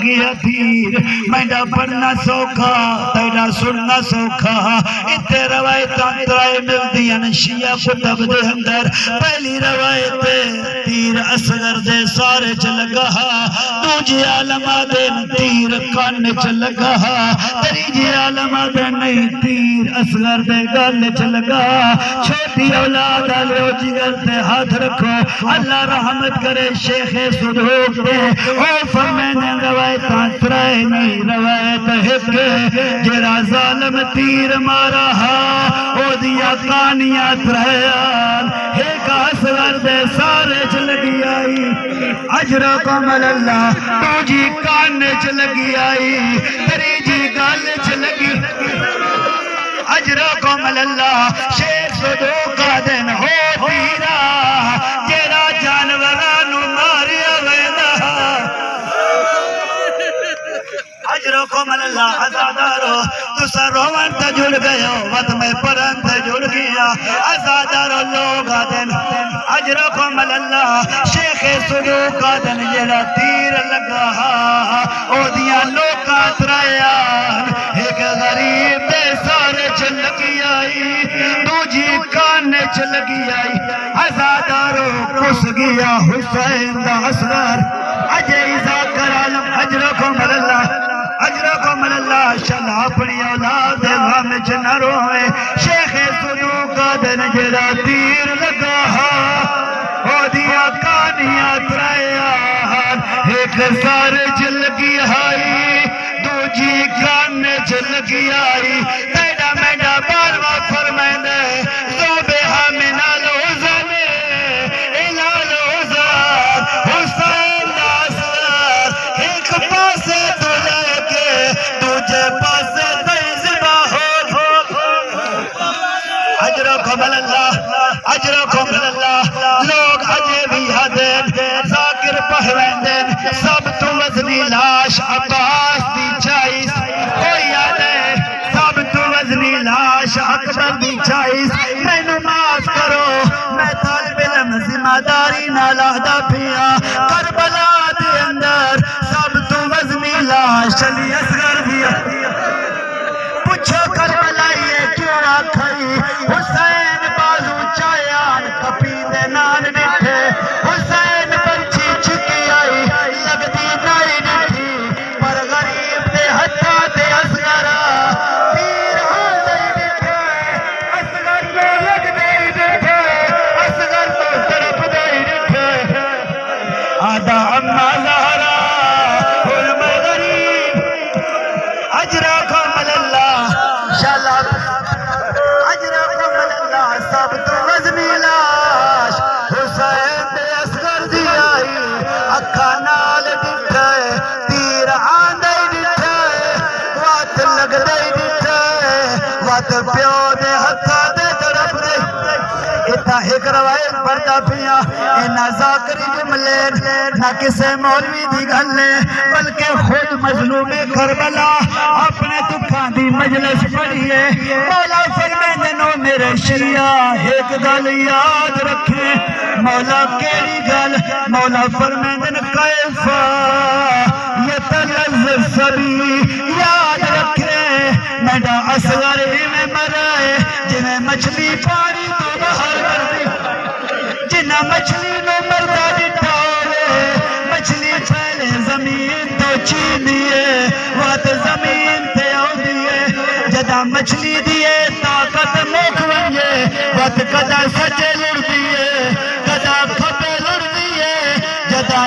گیا تیر میں پڑھنا سوکھا تیرا سننا سوکھا اتنے روایتاں ترائے ملدیاں شیعہ کتب دے اندر پہلی روایت تیر اصغر دے سارے چلگا دوجی عالم دین تیر کان چلگا تریجی عالم دین نہیں تیر اصغر دے گل چلگا چھوٹی اولاد آلیو جگر تے ہاتھ رکھو اللہ رحمت کرے شیخ صدوق دے او فرمینے روایتاں ترائے نہیں روایت ایک جرا ظالم تیر مارا او دیا کانیاں ترائیان ایک اصغر دے سارے چلگی آئی اجرکم اللہ توجی کان چلگی آئی تریجی گل چلگی اجرکم اللہ شیخ صدوق کا دن ہو تیرا جیرا جانورانو ماریا ویدہ اجرکم اللہ ازادارو تسا روان تا جڑ گئے ہو وقت میں پرن تا جڑ گیا ازادارو لوگا دن اجرکم اللہ شیخ صدوق کا دن جیڑا تیر لگا او دیا لوگا ترائیان ایک غریب دے سارے چلگی آئی دوجی کان چلگی آئی ازادارو کس گیا حسین دا اصغر اجیزہ کر عالم اجرکم اللہ اجرکم اللہ شلا اپنی اولاد غم نہ روئے شیخ صدوق کا دن جڑا تیر لگا او دیا کانیاں ترائیان ایک سارے چلگی آئی دوجی کان چلگی آئی تیڑا میڈا باروا فرمائنے زوبہا منالو زنے الالو زار حسین داسر ایک پاسے تو لے کے تجھے پاسے تیزبہ ہو اجرکم اللہ لوگ عجے بھی حدین ذاکر پہویندین سب تو وزنی لاش عباس دی چائیس کوئی آدھے سب تو وزنی لاش اکبر دی چائیس میں نماز کرو میں طالب علم ذمہ داری نالاہدہ پیا کربلا دے اندر سب تو وزنی لاش علی اصغر دیا پوچھو کربلا یہ کیوں آکھائی حسین بازو چایان کپی دے نان نٹھے حسین پنچھی چکی آئی لگتی نائی نٹھی پر غریب دے حتہ دے اصغرہ تیر ہاں دے نٹھے اصغر تو لگ دے نٹھے اصغر تو طرف دے نٹھے آدھا اما زہرہ حلم غریب اجرکم اللہ شلب اجرکم اللہ سب تو وزنی لاش حسین دے اصغر دی آئی اکھا نال ڈٹھے تیر آندے ڈٹھے وات لگ دے ڈٹھے وات پیو دے ہتھا دے طرف دے اتنا ایک روایت پڑھتا پیا اینا ذاکری جملین نہ کسے مولوی دی گھلے بلکہ خود مظلوم کربلا اپنے دکھان دی مجلس پڑھئے مولا فرمیندنو میرے شیعہ ایک گل یاد رکھیں مولا کیری گل مولا فرمیندن کیفا یتلذ سبی یاد رکھیں میڈا اصغر میں مرائے جنہیں مچھلی پانی تو باہر کر دی جنہیں مچھلی نو مردہ ڈٹھا ہوئے مچھلی پھیلے زمین تو چین دیئے وات زمین تے آؤ دیئے جدہ مچھلی دیئے طاقت موک ونجے وات کدہ سجے لڑ دیئے کدہ کھپے لڑ دیئے جدہ